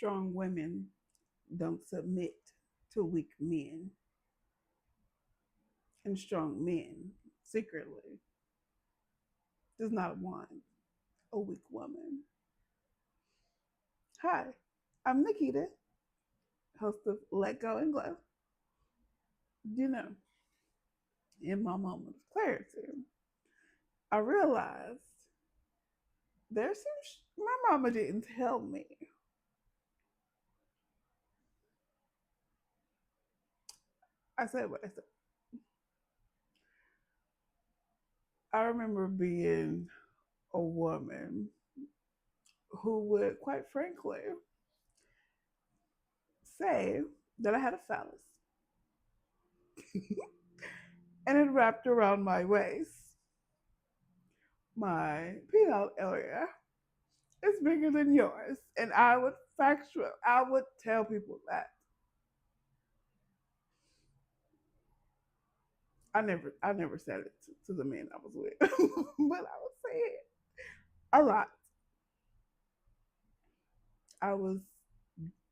strong women don't submit to weak men, and strong men secretly does not want a weak woman. Hi, I'm Nikita, host of Let Go and Glow. You know, in my moment of clarity, I realized there's my mama didn't tell me. I said what I said. I remember being a woman who would, quite frankly, say that I had a phallus and it wrapped around my waist. My penile area is bigger than yours. And I would tell people that. I never said it to the men I was with, but I would say it a lot. I was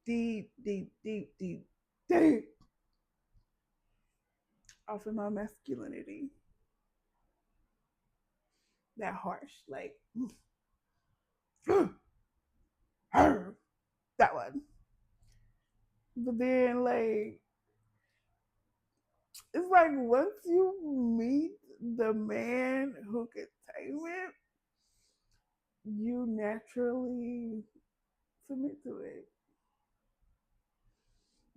deep, deep, deep, deep, deep off in my masculinity. That harsh, like, that one. But then, like, it's like once you meet the man who can tame it, you naturally submit to it.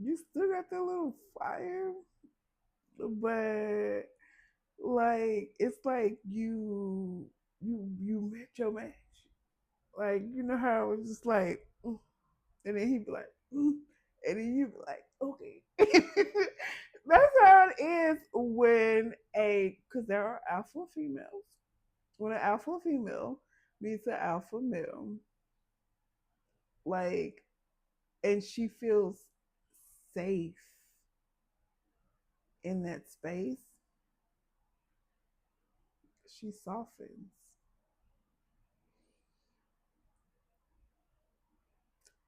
You still got that little fire, but like it's like you met your match. Like you know how it's just like, and then he'd be like, and then you'd be like, okay. That's how it is when because there are alpha females. When an alpha female meets an alpha male, like, and she feels safe in that space, she softens.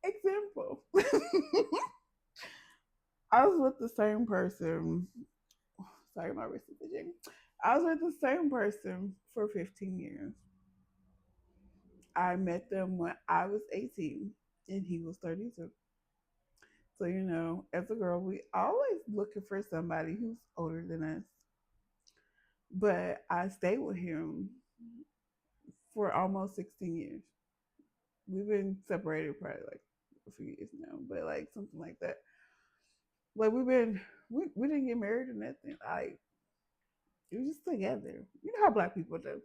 Example. I was with the same person. Sorry, my wrist is itching. I was with the same person for 15 years. I met them when I was 18 and he was 32. So, as a girl, we always looking for somebody who's older than us. But I stayed with him for almost 16 years. We've been separated probably like a few years now, but like something like that. Like we didn't get married or nothing. It was just together. You know how black people do.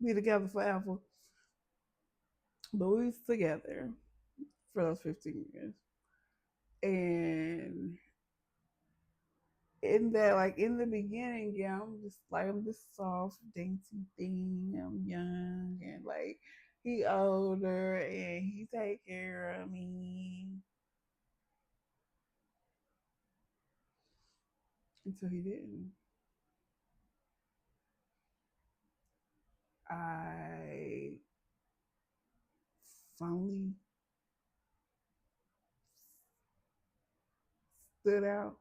Be together forever. But we was together for those 15 years. And in that, like in the beginning, yeah, I'm this soft, dainty thing. I'm young and like he older and he take care of me until he didn't. I finally stood out.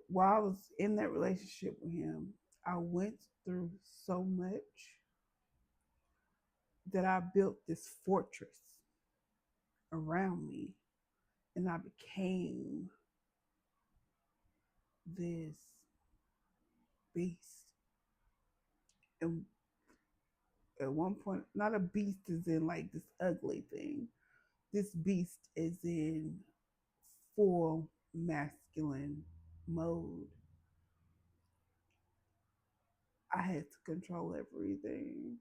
While I was in that relationship with him, I went through so much that I built this fortress around me and I became this beast. And at one point, not a beast is in like this ugly thing. This beast is in full masculine mode. I had to control everything.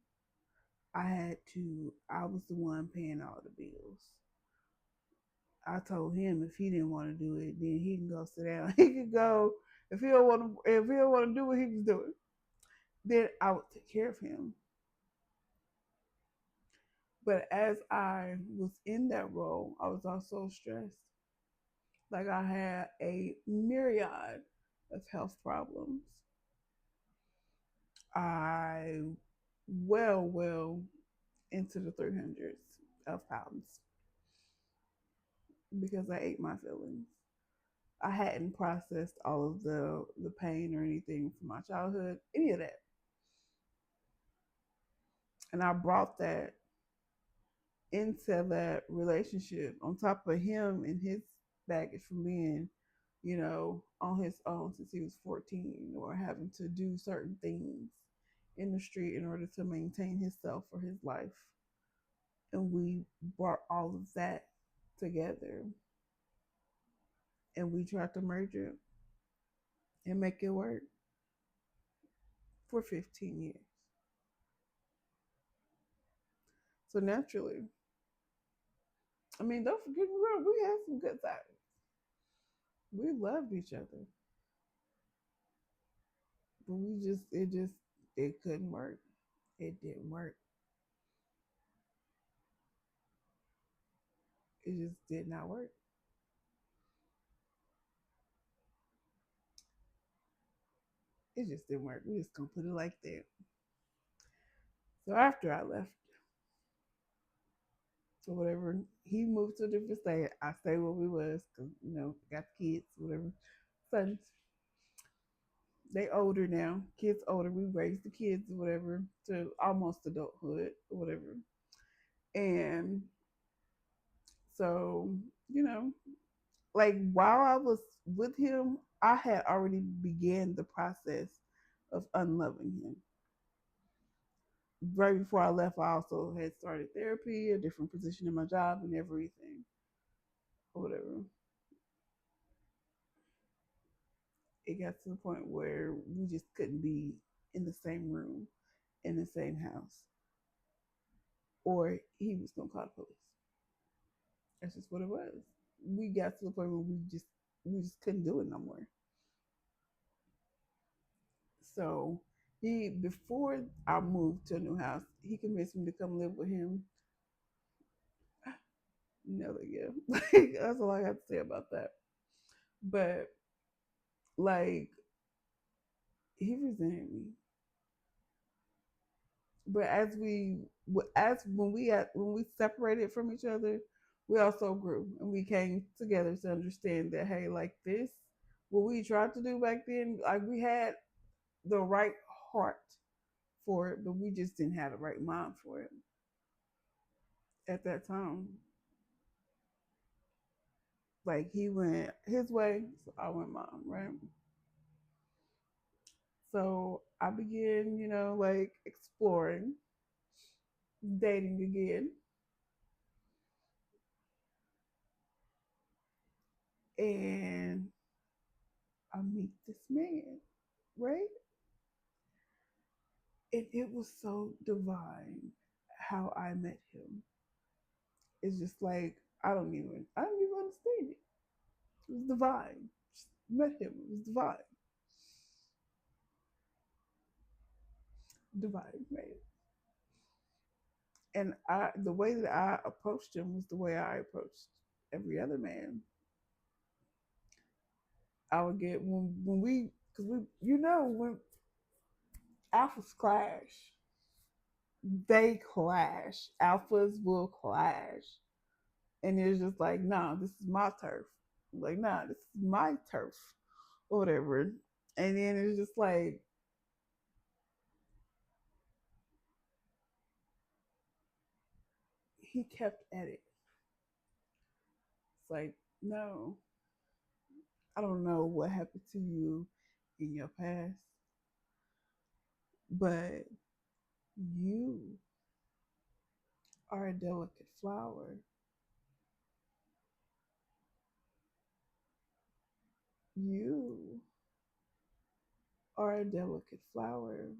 I was the one paying all the bills. I told him if he didn't want to do it, then he can go sit down. He could go if he don't want to do what he was doing. Then I would take care of him. But as I was in that role, I was also stressed. Like I had a myriad of health problems. I well into the 300s. of pounds because I ate my feelings. I hadn't processed all of the pain or anything from my childhood, any of that, and I brought that into that relationship on top of him and his baggage from being, on his own since he was 14, or having to do certain things in the street in order to maintain himself or his life. And we brought all of that together and we tried to merge it and make it work for 15 years. So naturally, I mean, don't forget me wrong, we had some good times. We loved each other, but it couldn't work. It didn't work. It just did not work. It just didn't work. We just gonna put it like that. So after I left, or whatever, he moved to a different state. I stayed where we was because got kids, whatever. Sons, they older now. Kids older. We raised the kids, whatever, to almost adulthood, or whatever. And so, you know, like while I was with him, I had already began the process of unloving him. Right before I left, I also had started therapy, a different position in my job, and everything, or whatever. It got to the point where we just couldn't be in the same room, in the same house, or he was gonna call the police. That's just what it was. We got to the point where we just couldn't do it no more. So he before I moved to a new house, he convinced me to come live with him. Never again. Like that's all I got to say about that. But like he resented me. But when we separated from each other, we also grew and we came together to understand that hey, like this, what we tried to do back then, like we had the right heart for it, but we just didn't have the right mind for it at that time. Like he went his way, so I went mine, right? So I began, like exploring, dating again, and I meet this man, right? And it was so divine how I met him. It's just like I don't even understand it. It was divine. Just met him. It was divine. Divine, right? And the way that I approached him was the way I approached every other man. I would get when we because we when alphas clash, they clash. Alphas will clash, and it's just like, no, this is my turf. Like, nah, this is my turf, or whatever. And then it's just like he kept at it. It's like, no, I don't know what happened to you in your past, but you are a delicate flower. You are a delicate flower.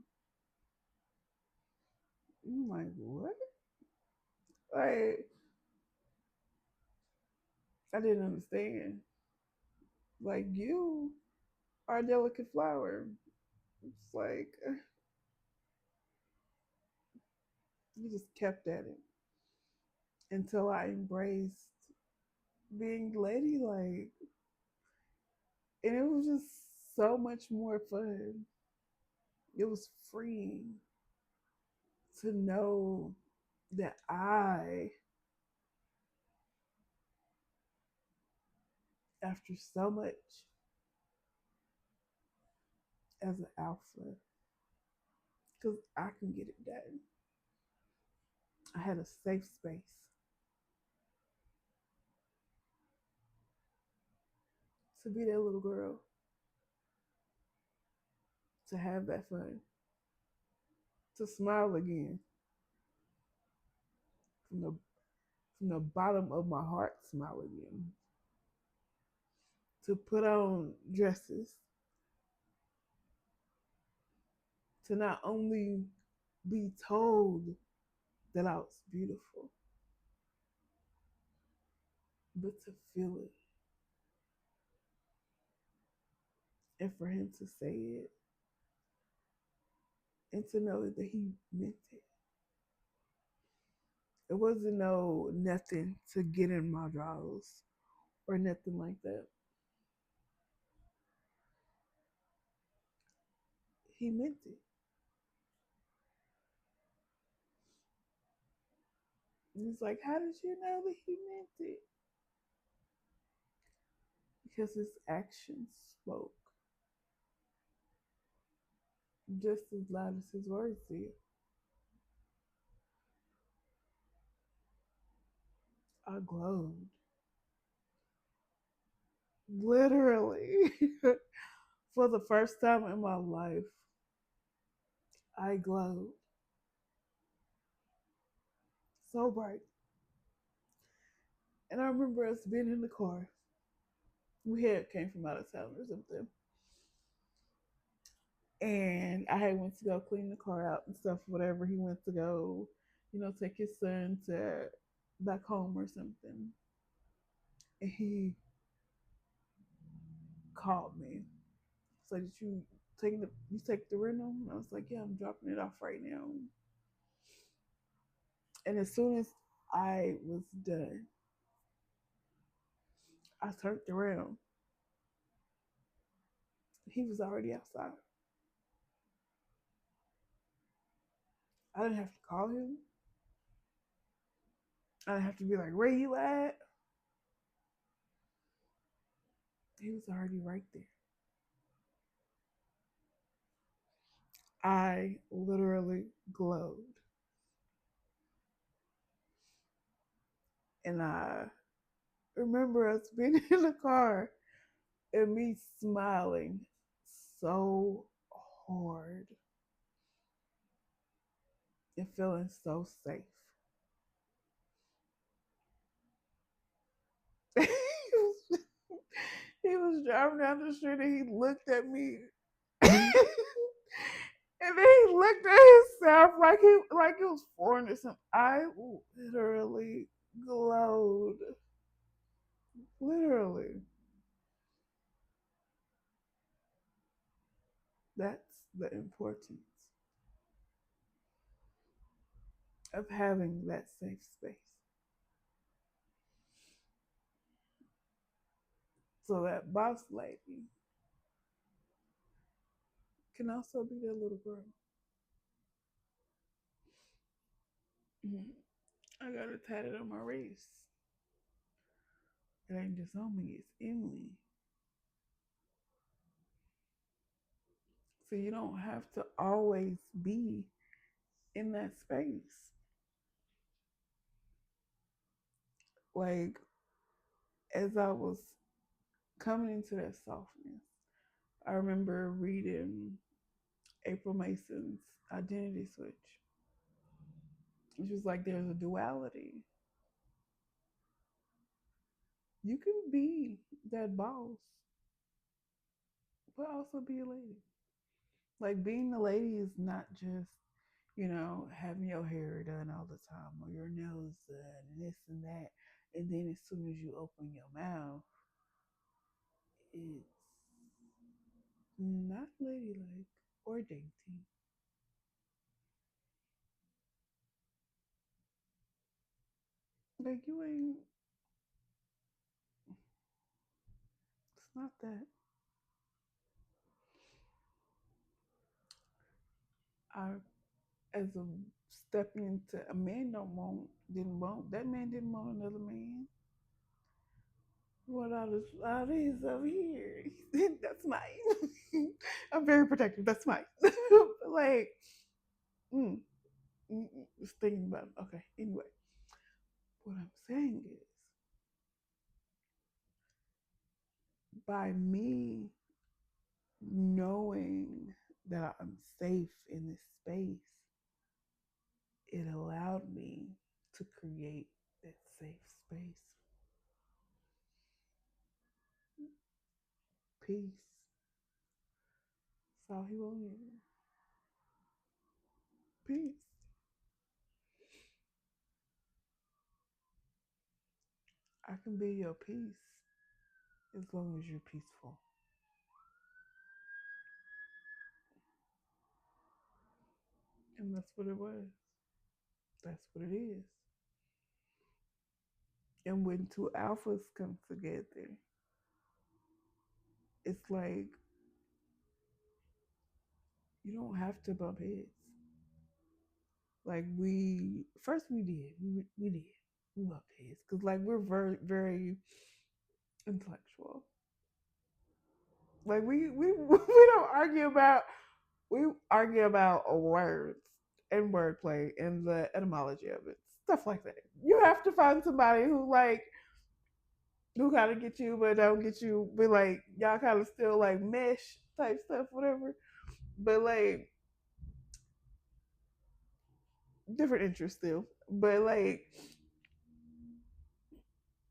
I'm like, what? Like, I didn't understand. Like, you are a delicate flower. It's like, you just kept at it until I embraced being ladylike. And it was just so much more fun. It was freeing to know that I after so much as an alpha, because I can get it done. I had a safe space to be that little girl, to have that fun, to smile again from the bottom of my heart, smile again, to put on dresses, to not only be told that I was beautiful, but to feel it, and for him to say it, and to know that he meant it. It wasn't no nothing to get in my drawers or nothing like that. He meant it. And he's like, how did you know that he meant it? Because his actions spoke just as loud as his words did. I glowed. Literally. For the first time in my life, I glowed so bright. And I remember us being in the car. We had came from out of town or something. And I had went to go clean the car out and stuff, whatever. He went to go, take his son to back home or something. And he called me. So did you take the rental? And I was like, yeah, I'm dropping it off right now. And as soon as I was done, I turned around. He was already outside. I didn't have to call him. I didn't have to be like, where you at? He was already right there. I literally glowed. And I remember us being in the car and me smiling so hard and feeling so safe. he, was, he was driving down the street and he looked at me. And then he looked at himself like it was foreign or something. I literally glowed. Literally. That's the importance of having that safe space. So that boss lady can also be that little girl. Mhm. I got it tatted on my wrist. It ain't just on me, it's in me. So you don't have to always be in that space. Like, as I was coming into that softness, I remember reading April Mason's Identity Switch. Which was like, there's a duality. You can be that boss, but also be a lady. Like, being the lady is not just, having your hair done all the time or your nails done and this and that. And then as soon as you open your mouth, it's not ladylike or dainty. Like, you ain't, it's not that. I, as a stepping into, a man didn't want, that man didn't want another man. What all these over here? That's mine. I'm very protective. That's mine. Like, mm, just thinking about it. Okay. Anyway, what I'm saying is, by me knowing that I'm safe in this space, it allowed me to create that safe space. Peace. That's all he wanted. Peace. I can be your peace as long as you're peaceful. And that's what it was. That's what it is. And when two alphas come together, it's like you don't have to bump heads. Like we first we did we bumped heads because like we're very intellectual. Like we don't argue about we argue about words and wordplay and the etymology of it, stuff like that. You have to find somebody who kind of get you but don't get you, but like y'all kind of still like mesh type stuff, whatever. But like different interests still. But like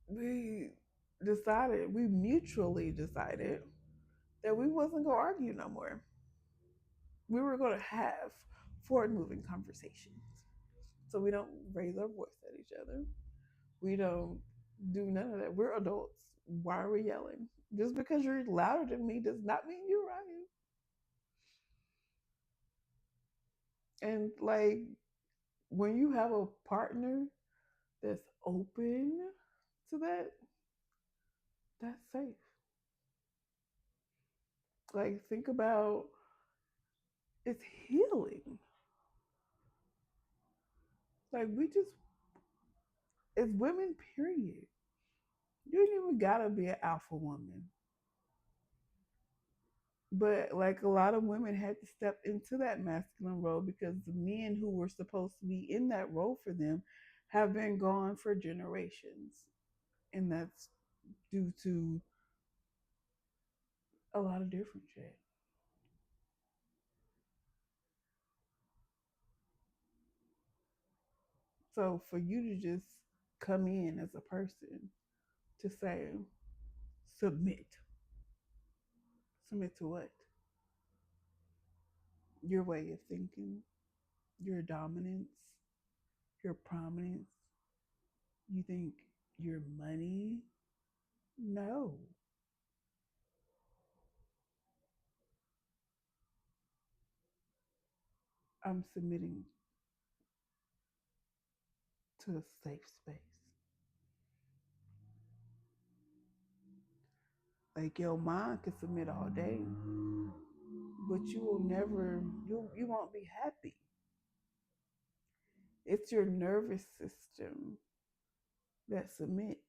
we we mutually decided that we wasn't gonna argue no more. We were gonna have forward moving conversations. So we don't raise our voice at each other. We don't do none of that. We're adults. Why are we yelling? Just because you're louder than me does not mean you're right. And like when you have a partner that's open to that, that's safe. Like think about it's healing. Like we just as women, period. You ain't even gotta be an alpha woman. But like a lot of women had to step into that masculine role because the men who were supposed to be in that role for them have been gone for generations. And that's due to a lot of different shit. So for you to just come in as a person to say, submit. Submit to what? Your way of thinking, your dominance, your prominence. You think your money? No. I'm submitting to a safe space. Like your mind can submit all day, but you will never you won't be happy. It's your nervous system that submits.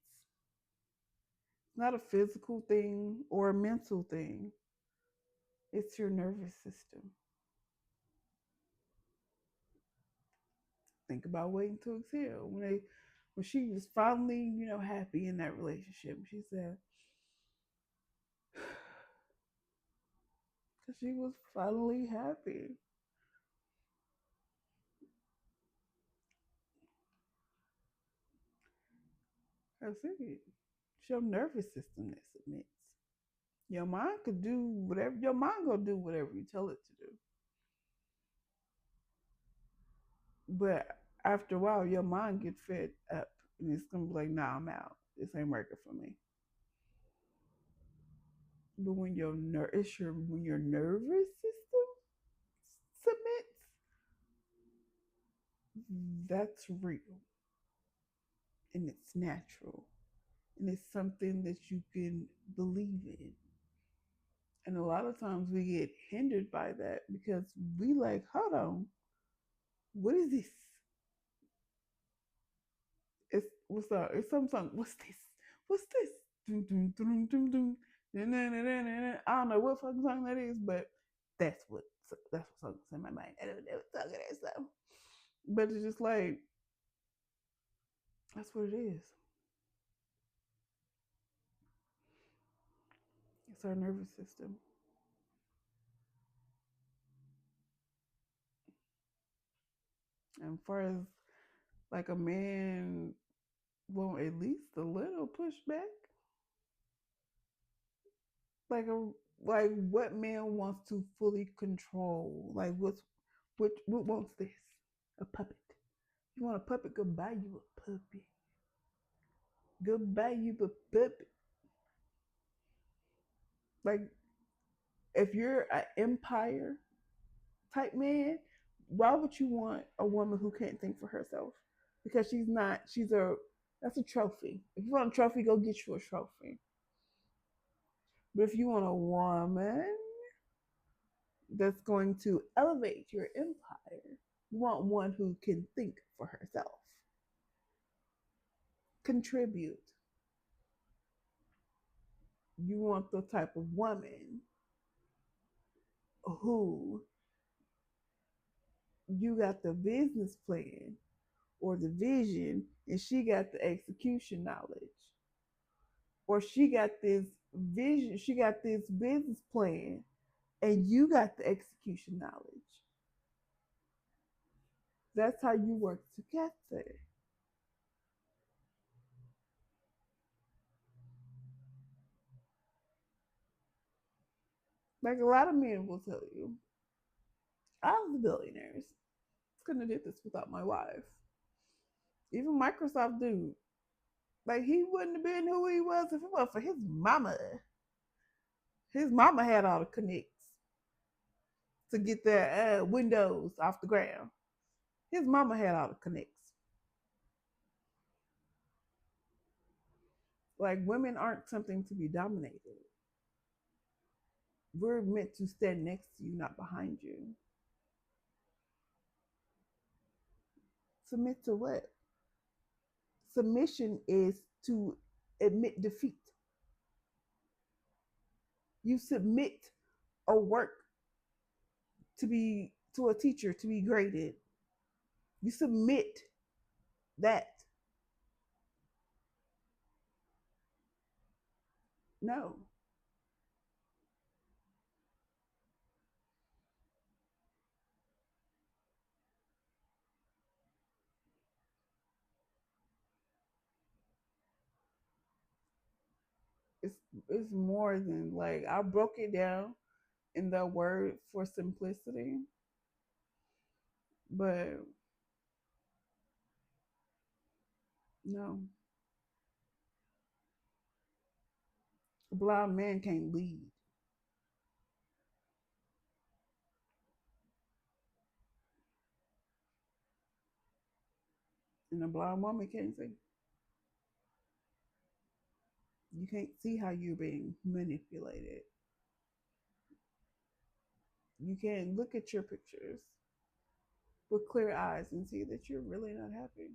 It's not a physical thing or a mental thing. It's your nervous system. Think about waiting to exhale. When she was finally, happy in that relationship, she said, because she was finally happy. That's it. It's your nervous system that submits. Your mind could do whatever. Your mind gonna do whatever you tell it to do. But after a while, your mind gets fed up, and it's gonna be like, "Nah, I'm out. This ain't working for me." But when your nervous system submits, that's real and it's natural and it's something that you can believe in. And a lot of times we get hindered by that because we like, hold on, what is this? It's what's up? It's something. What's this? What's this? I don't know what fucking song that is, but that's what song's in my mind. I don't know what song it is though. But it's just like that's what it is. It's our nervous system. And far as like a man won't at least a little pushback, like a like what man wants to fully control? Like what wants this? A puppet. You want a puppet? Go buy you a puppet. Go buy you a puppet. Like if you're an empire type man, why would you want a woman who can't think for herself? Because she's not. She's a. That's a trophy. If you want a trophy, go get you a trophy. But if you want a woman that's going to elevate your empire, you want one who can think for herself, contribute. You want the type of woman who you got the business plan or the vision and she got the execution knowledge. Or she got this vision, she got this business plan and you got the execution knowledge. That's how you work together. Like a lot of men will tell you, I was the billionaires. Couldn't have did this without my wife. Even Microsoft dude. Like he wouldn't have been who he was if it wasn't for his mama. His mama had all the connects to get their windows off the ground. His mama had all the connects. Like women aren't something to be dominated. We're meant to stand next to you, not behind you. Submit to what? Submission is to admit defeat. You submit a work to a teacher to be graded. You submit that. No. It's it's more than like I broke it down in the word for simplicity, but no. A blind man can't lead. And a blind woman can't see. You can't see how you're being manipulated. You can't look at your pictures with clear eyes and see that you're really not happy.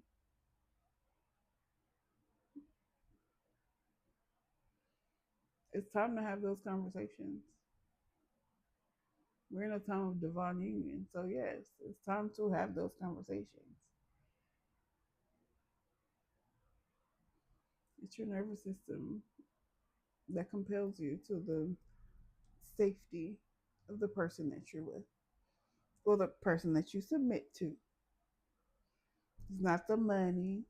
It's time to have those conversations. We're in a time of divine union. So, yes, it's time to have those conversations. It's your nervous system that compels you to the safety of the person that you're with or the person that you submit to. It's not the money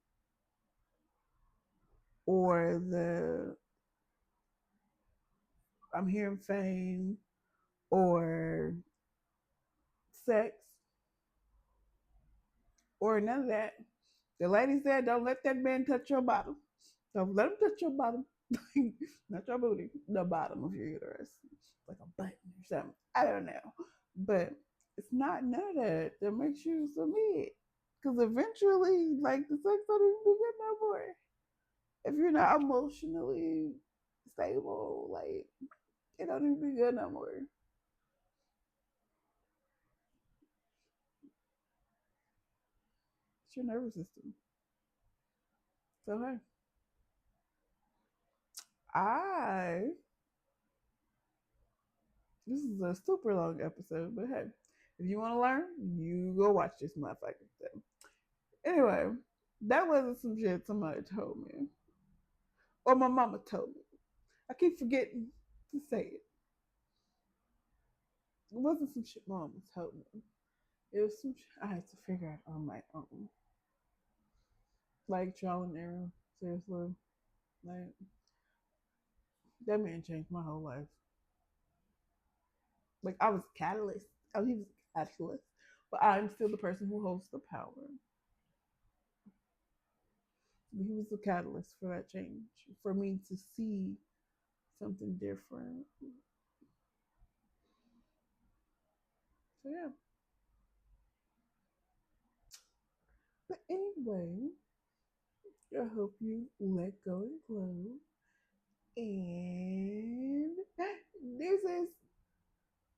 or the I'm hearing fame or sex or none of that. The lady said, don't let that man touch your bottom. Don't let him touch your bottom. Not your booty, the bottom of your uterus. Like a button or something. I don't know. But it's not none of that that makes you submit. Because eventually, like, the sex don't even be good no more. If you're not emotionally stable, like, it don't even be good no more. It's your nervous system. So, hey, I this is a super long episode, but hey, if you want to learn, you go watch this motherfucker. So, anyway, that wasn't some shit somebody told me, or my mama told me. I keep forgetting to say it. It wasn't some shit mama told me. It was some shit I had to figure out on my own. Like trial and error. Seriously. Like that man changed my whole life. Like I was a catalyst. Oh, he was a catalyst. But I'm still the person who holds the power. He was the catalyst for that change. For me to see something different. So yeah. But anyway, I hope you let go and glow. And